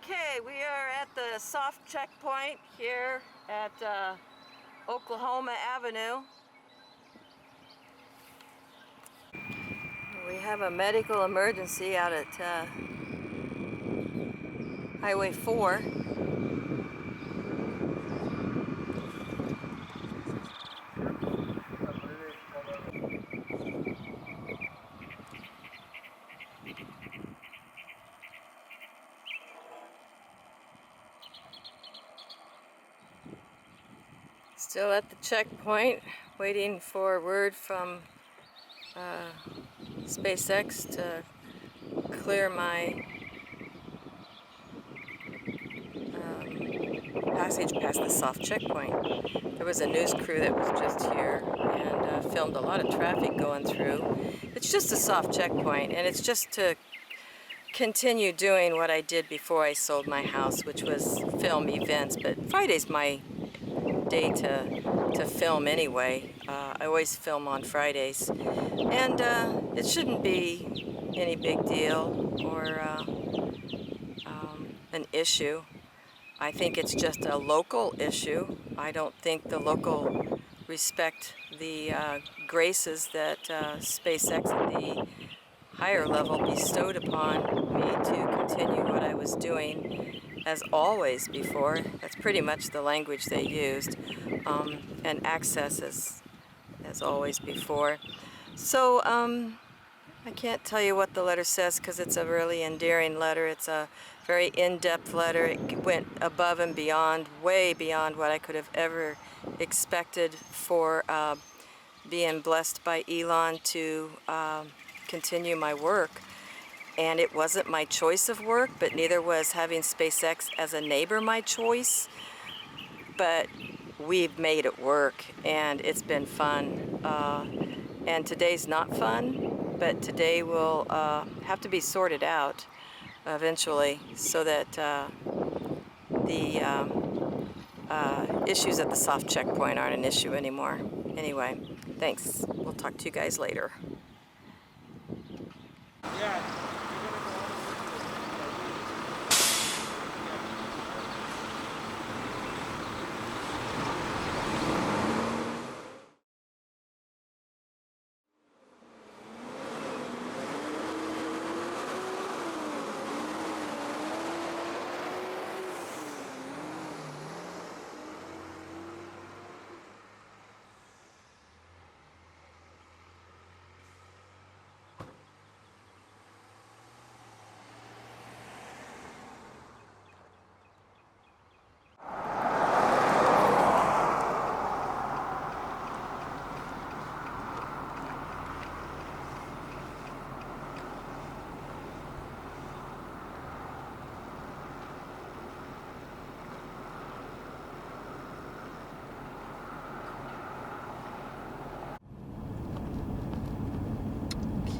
Okay, we are at the soft checkpoint here at Oklahoma Avenue. We have a medical emergency out at Highway 4. Still at the checkpoint, waiting for word from SpaceX to clear my passage past the soft checkpoint. There was a news crew that was just here and filmed a lot of traffic going through. It's just a soft checkpoint, and it's just to continue doing what I did before I sold my house, which was film events. But Friday's my day to film anyway. I always film on Fridays, and it shouldn't be any big deal or an issue. I think it's just a local issue. I don't think the local respect the graces that SpaceX at the higher level bestowed upon me to continue what I was doing as always before. That's pretty much the language they used, and access as always before. So I can't tell you what the letter says because it's a really endearing letter. It's a very in-depth letter. It went above and beyond, way beyond what I could have ever expected for being blessed by Elon to continue my work. And it wasn't my choice of work, but neither was having SpaceX as a neighbor my choice. But we've made it work, and it's been fun. And today's not fun, but today will have to be sorted out eventually so that the issues at the soft checkpoint aren't an issue anymore. Anyway, thanks. We'll talk to you guys later. Yeah.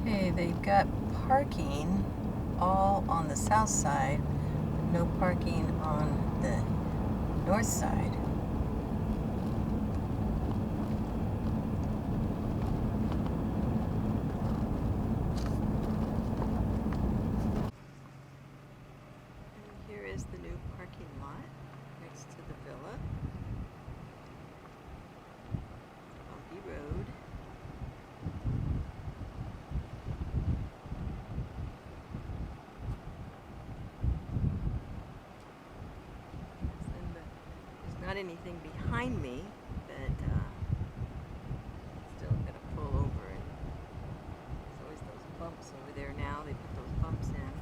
Okay, they've got parking all on the south side, but no parking on the north side. And here is the new parking lot next to the villa. Hoppy Road. Not anything behind me, but still gonna pull over, and there's always those bumps over there now. They put those bumps in.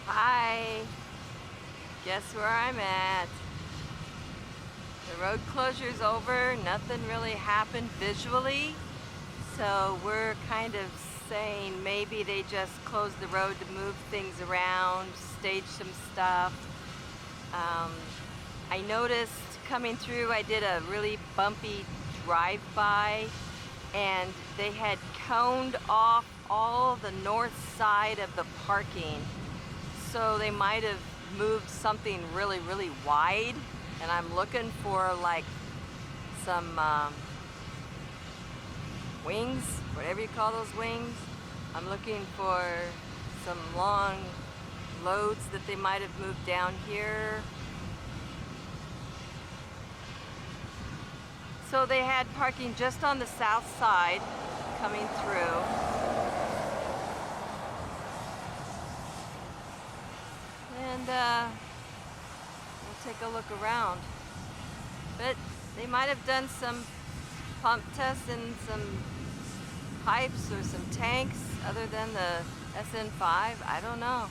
Hi! Guess where I'm at? The road closure's over. Nothing really happened visually. So we're kind of saying maybe they just closed the road to move things around, stage some stuff. I noticed coming through, I did a really bumpy drive-by, and they had coned off all the north side of the parking. So they might have moved something really, really wide, and I'm looking for like some wings, whatever you call those wings. I'm looking for some long loads that they might have moved down here. So they had parking just on the south side coming through. And we'll take a look around. But they might have done some pump tests and some pipes or some tanks other than the SN5. I don't know.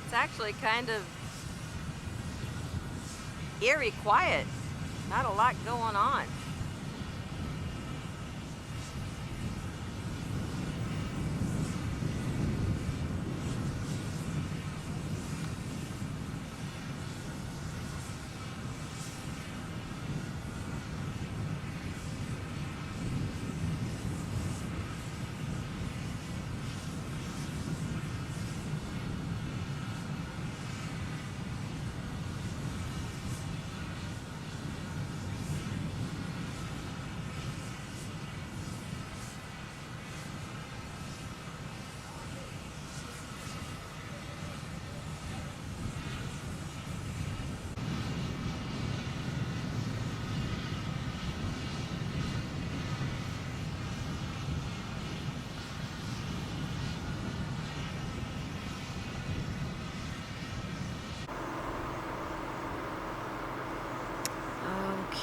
It's actually kind of eerie quiet. Not a lot going on.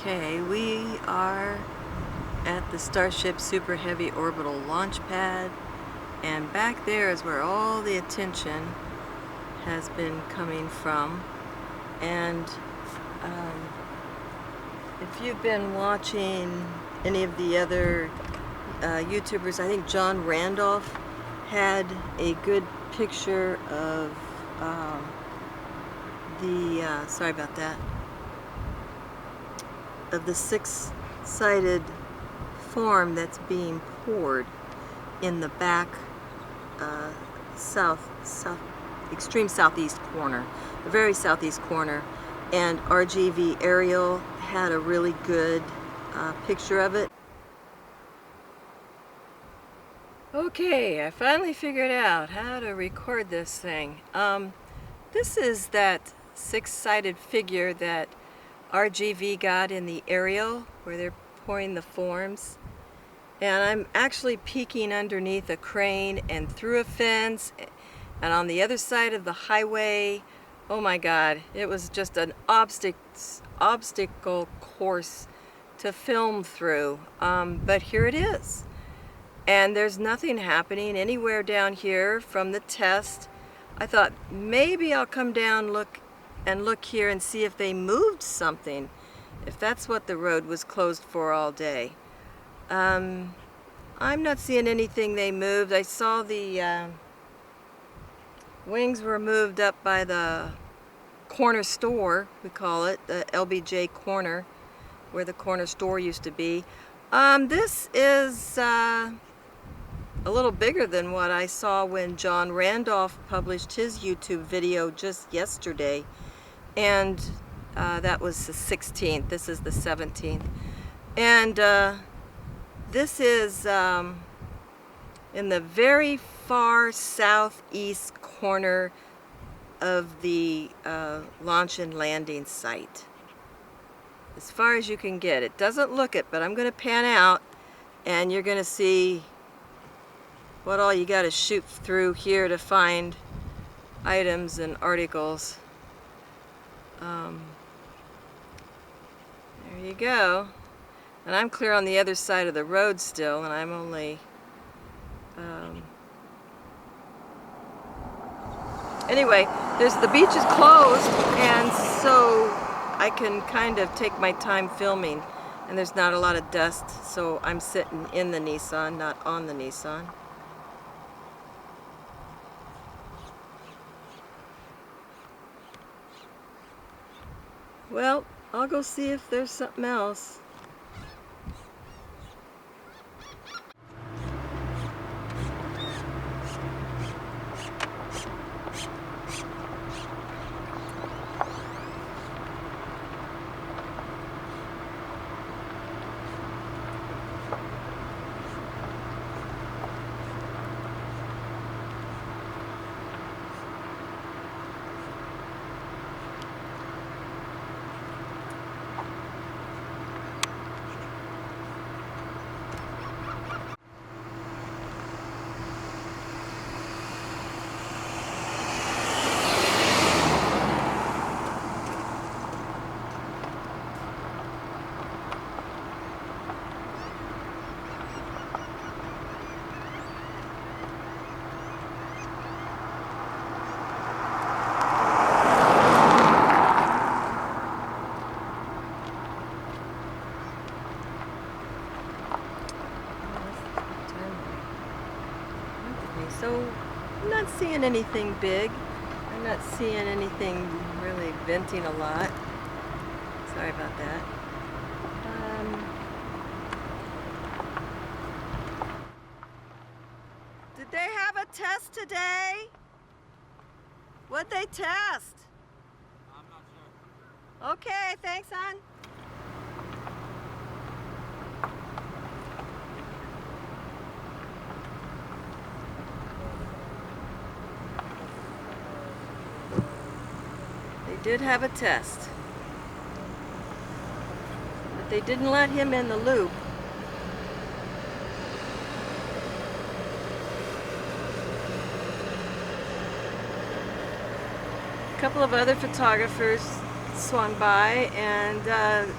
Okay, we are at the Starship Super Heavy Orbital Launch Pad, and back there is where all the attention has been coming from. And if you've been watching any of the other YouTubers, I think John Randolph had a good picture of sorry about that, of the six-sided form that's being poured in the back extreme southeast corner, the very southeast corner, and RGV Aerial had a really good picture of it. Okay, I finally figured out how to record this thing. This is that six-sided figure that RGV got in the aerial where they're pouring the forms, and I'm actually peeking underneath a crane and through a fence and on the other side of the highway. Oh my God, it was just an obstacle course to film through, but here it is, and there's nothing happening anywhere down here from the test. I thought maybe I'll come down, look here and see if they moved something, if that's what the road was closed for all day. I'm not seeing anything they moved. I saw the wings were moved up by the corner store, we call it, the LBJ corner, where the corner store used to be. This is a little bigger than what I saw when John Randolph published his YouTube video just yesterday. And that was the 16th. This is the 17th. And this is in the very far southeast corner of the launch and landing site. As far as you can get. It doesn't look it, but I'm going to pan out and you're going to see what all you got to shoot through here to find items and articles. There you go. And I'm clear on the other side of the road still, and I'm only anyway, the beach is closed, and so I can kind of take my time filming. And there's not a lot of dust, so I'm sitting in the Nissan, not on the Nissan. Well, I'll go see if there's something else. So I'm not seeing anything big. I'm not seeing anything really venting a lot. Sorry about that. Did they have a test today? What'd they test? I'm not sure. Okay, thanks, hon. They did have a test, but they didn't let him in the loop. A couple of other photographers swung by and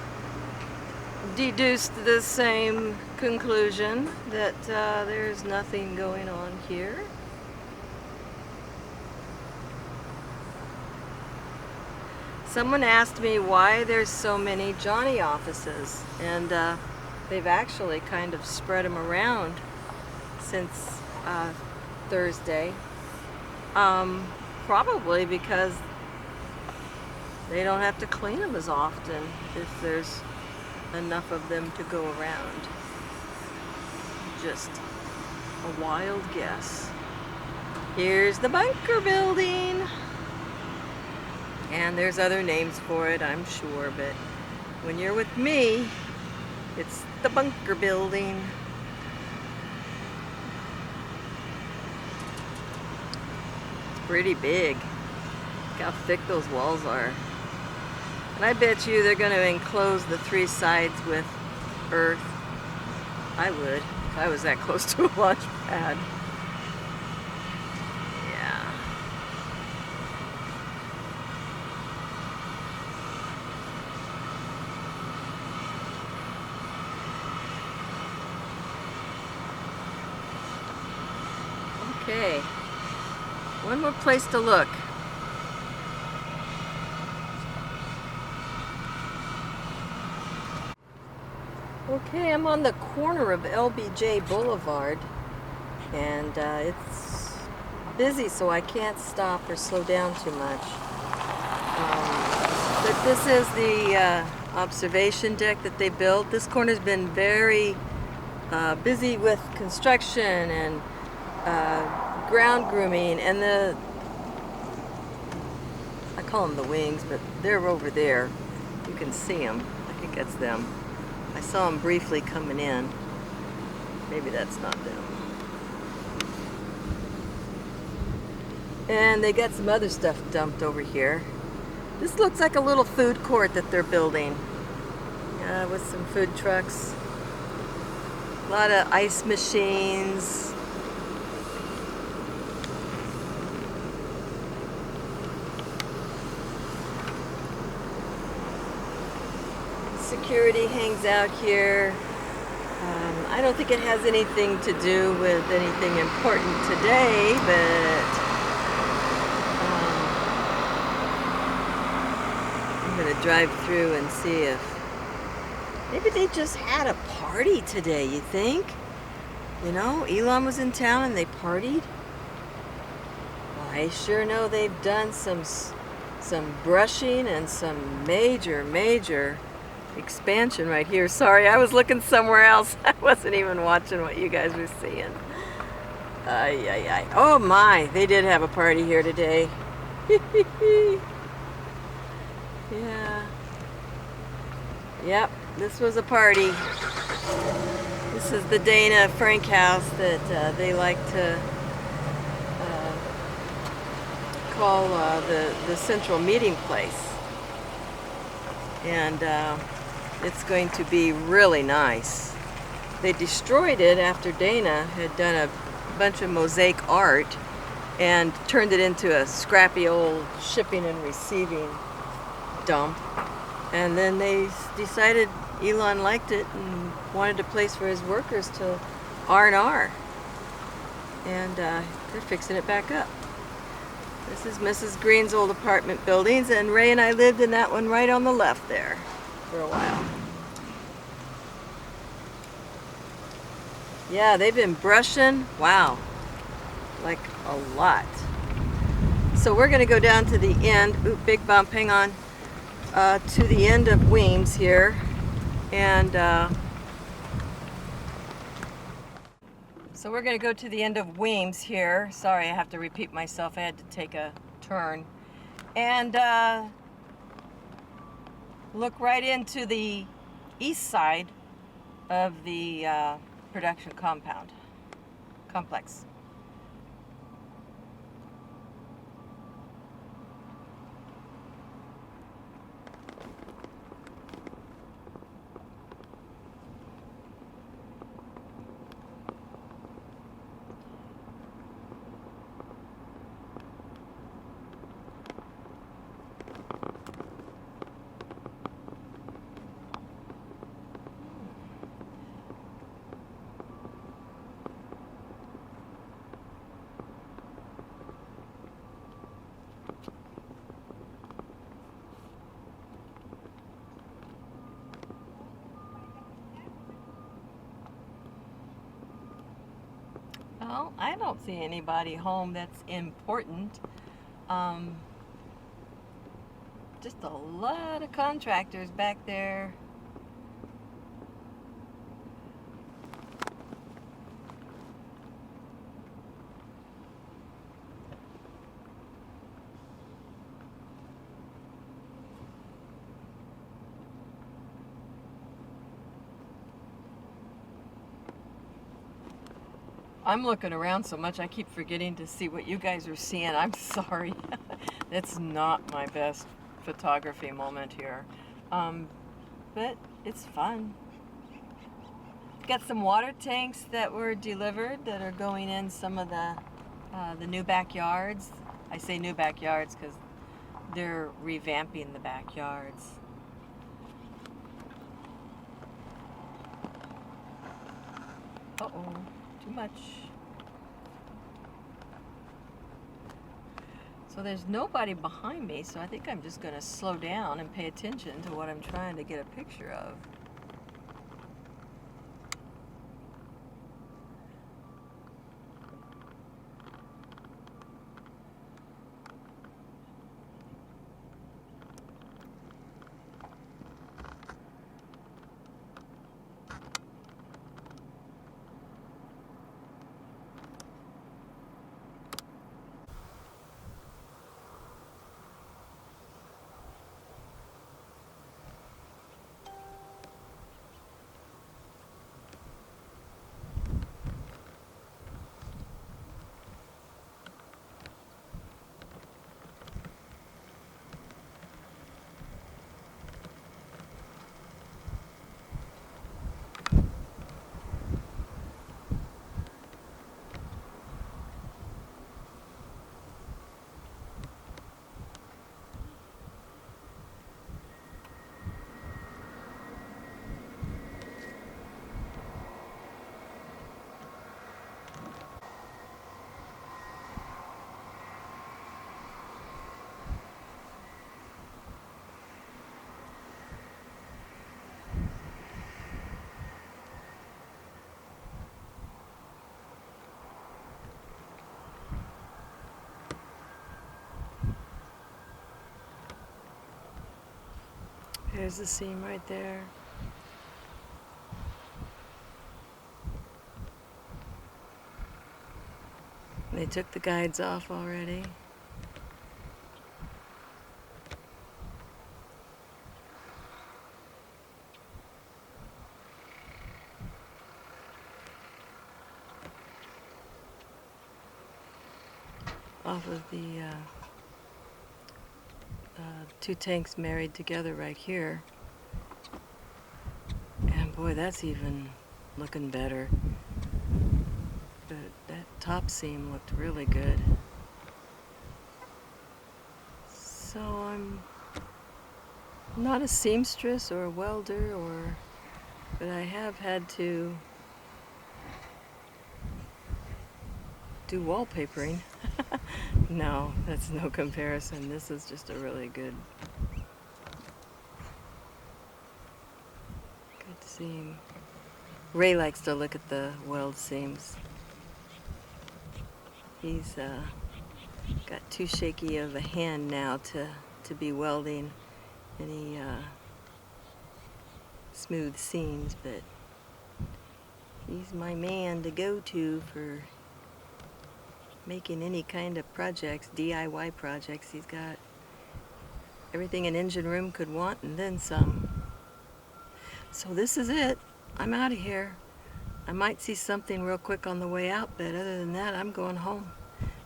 deduced the same conclusion, that there's nothing going on here. Someone asked me why there's so many Johnny offices, and they've actually kind of spread them around since Thursday. Probably because they don't have to clean them as often if there's enough of them to go around. Just a wild guess. Here's the bunker building. And there's other names for it, I'm sure, but when you're with me, it's the bunker building. It's pretty big. Look how thick those walls are. And I bet you they're going to enclose the three sides with earth. I would, if I was that close to a launch pad. Okay, one more place to look. Okay, I'm on the corner of LBJ Boulevard, and it's busy, so I can't stop or slow down too much. But this is the observation deck that they built. This corner's been very busy with construction and ground grooming, and I call them the wings, but they're over there. You can see them. I think that's them. I saw them briefly coming in. Maybe that's not them. And they got some other stuff dumped over here. This looks like a little food court that they're building, with some food trucks. A lot of ice machines. Security hangs out here. I don't think it has anything to do with anything important today, but I'm going to drive through and see if Maybe they just had a party today, you think? You know, Elon was in town and they partied. Well, I sure know they've done some brushing and some major expansion right here. Sorry, I was looking somewhere else. I wasn't even watching what you guys were seeing. Ay, ay, ay. Oh my, they did have a party here today. Yeah. Yep, this was a party. This is the Dana Frank house that they like to call the central meeting place. And it's going to be really nice. They destroyed it after Dana had done a bunch of mosaic art and turned it into a scrappy old shipping and receiving dump. And then they decided Elon liked it and wanted a place for his workers to R&R. And they're fixing it back up. This is Mrs. Green's old apartment buildings, and Ray and I lived in that one right on the left there for a while. Yeah, they've been brushing, wow, like a lot. So we're gonna go down to the end, ooh, big bump, hang on, to the end of Weems here, and so we're gonna go to the end of Weems here. Sorry, I have to repeat myself, I had to take a turn. And look right into the east side of the production complex. Well, I don't see anybody home that's important. Just a lot of contractors back there. I'm looking around so much I keep forgetting to see what you guys are seeing. I'm sorry. It's not my best photography moment here. But it's fun. Got some water tanks that were delivered that are going in some of the new backyards. I say new backyards because they're revamping the backyards. Uh-oh, too much. So there's nobody behind me, so I think I'm just going to slow down and pay attention to what I'm trying to get a picture of. There's the seam right there. They took the guides off already. Off of the two tanks married together right here. And boy, that's even looking better. But that top seam looked really good. So I'm not a seamstress or a welder, but I have had to do wallpapering. No, that's no comparison. This is just a really good seam. Ray likes to look at the weld seams. He's got too shaky of a hand now to be welding any smooth seams, but he's my man to go to for making any kind of projects, DIY projects. He's got everything an engine room could want and then some. So this is it. I'm out of here. I might see something real quick on the way out, but other than that, I'm going home.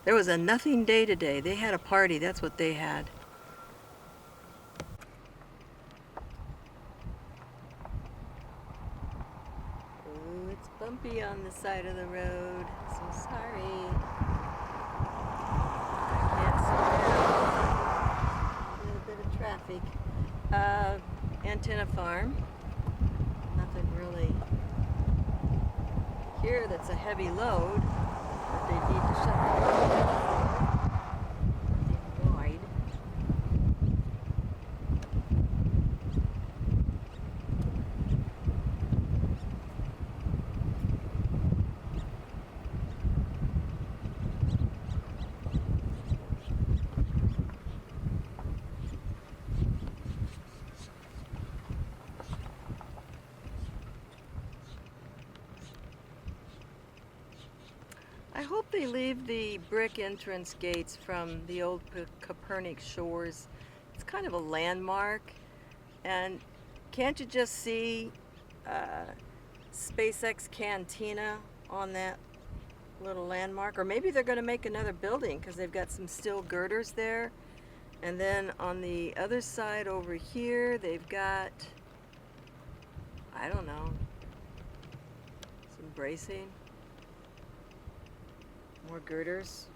There was a nothing day today. They had a party. That's what they had. Oh, it's bumpy on the side of the road. So sorry. Can't see now. A little bit of traffic. Antenna farm. Nothing really here that's a heavy load, but they need to shut the nothing wide. I hope they leave the brick entrance gates from the old Copernic shores. It's kind of a landmark, and can't you just see SpaceX Cantina on that little landmark? Or maybe they're going to make another building because they've got some steel girders there. And then on the other side over here, they've got, I don't know, some bracing. More girders.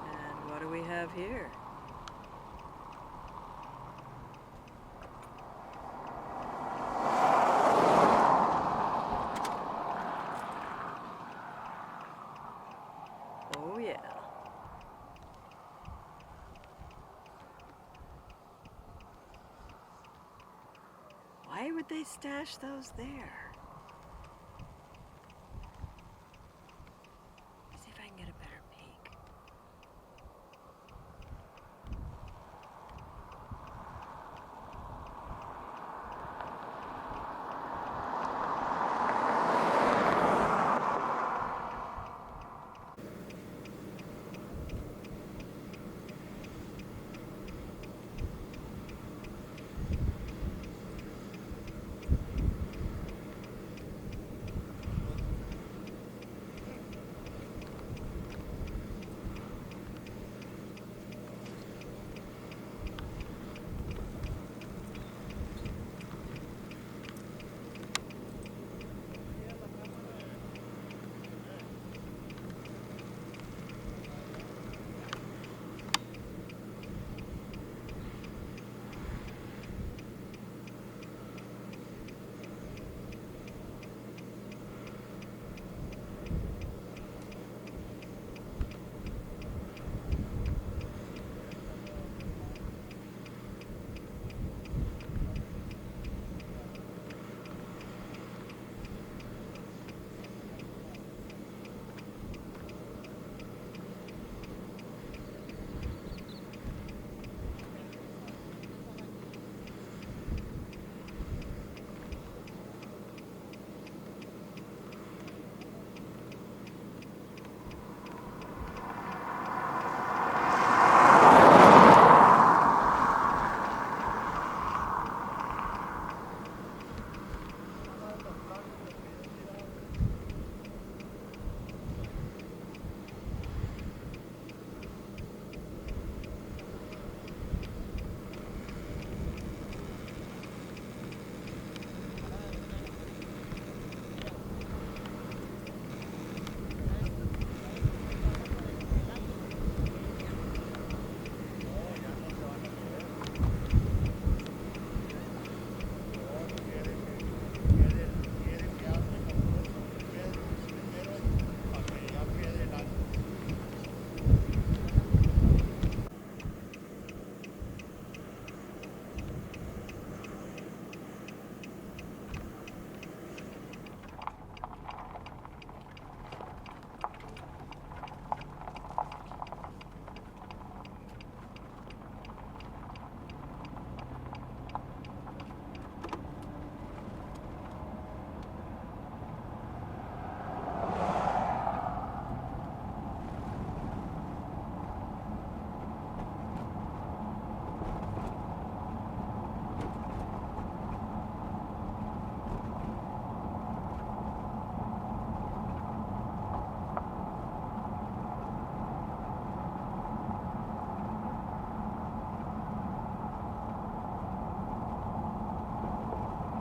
And what do we have here? Oh yeah. Why would they stash those there? Let's see if I can get a better peek.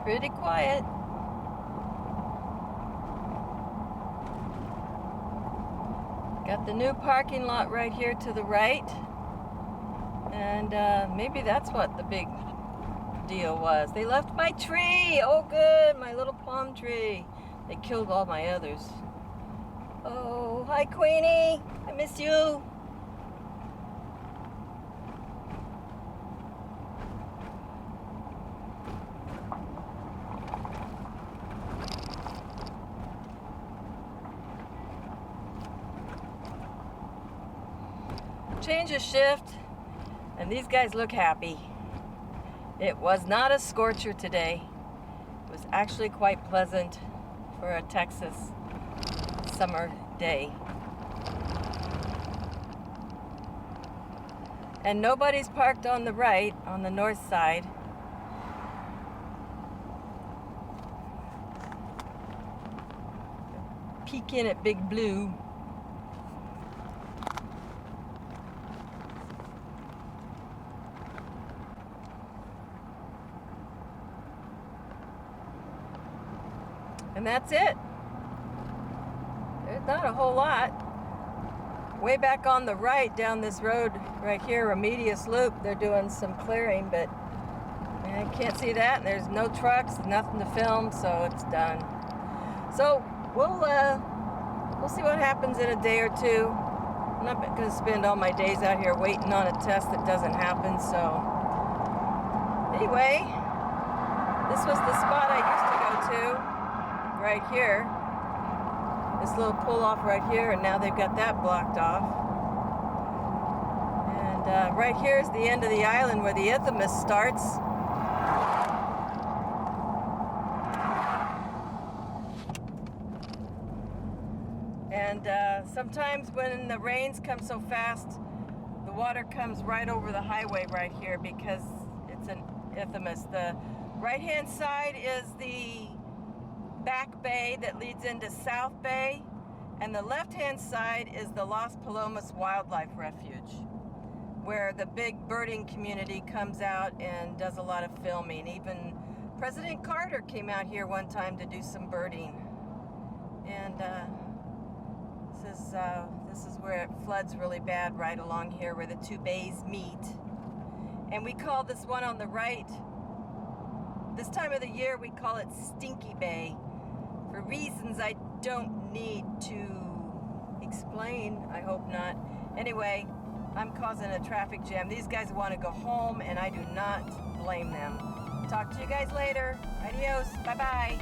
Pretty quiet. Got the new parking lot right here to the right. And maybe that's what the big deal was. They left my tree. Oh good, my little palm tree. They killed all my others. Oh, hi Queenie. I miss you. Change of shift, and these guys look happy. It was not a scorcher today. It was actually quite pleasant for a Texas summer day. And nobody's parked on the right, on the north side. Peek in at Big Blue. And that's it. There's not a whole lot. Way back on the right, down this road right here, Remedius Loop, they're doing some clearing, but I can't see that. There's no trucks, nothing to film, so it's done. So we'll see what happens in a day or two. I'm not going to spend all my days out here waiting on a test that doesn't happen. So anyway, this was the spot I used to go to. Right here, this little pull off right here, and now they've got that blocked off. And right here is the end of the island where the isthmus starts. And sometimes when the rains come so fast, the water comes right over the highway right here because it's an isthmus. The right-hand side is the back bay that leads into South Bay, and the left-hand side is the Las Palomas Wildlife Refuge, where the big birding community comes out and does a lot of filming. Even President Carter came out here one time to do some birding. And this is where it floods really bad, right along here where the two bays meet. And we call this one on the right, this time of the year we call it Stinky Bay, for reasons I don't need to explain. I hope not. Anyway, I'm causing a traffic jam. These guys want to go home, and I do not blame them. Talk to you guys later. Adios. Bye-bye.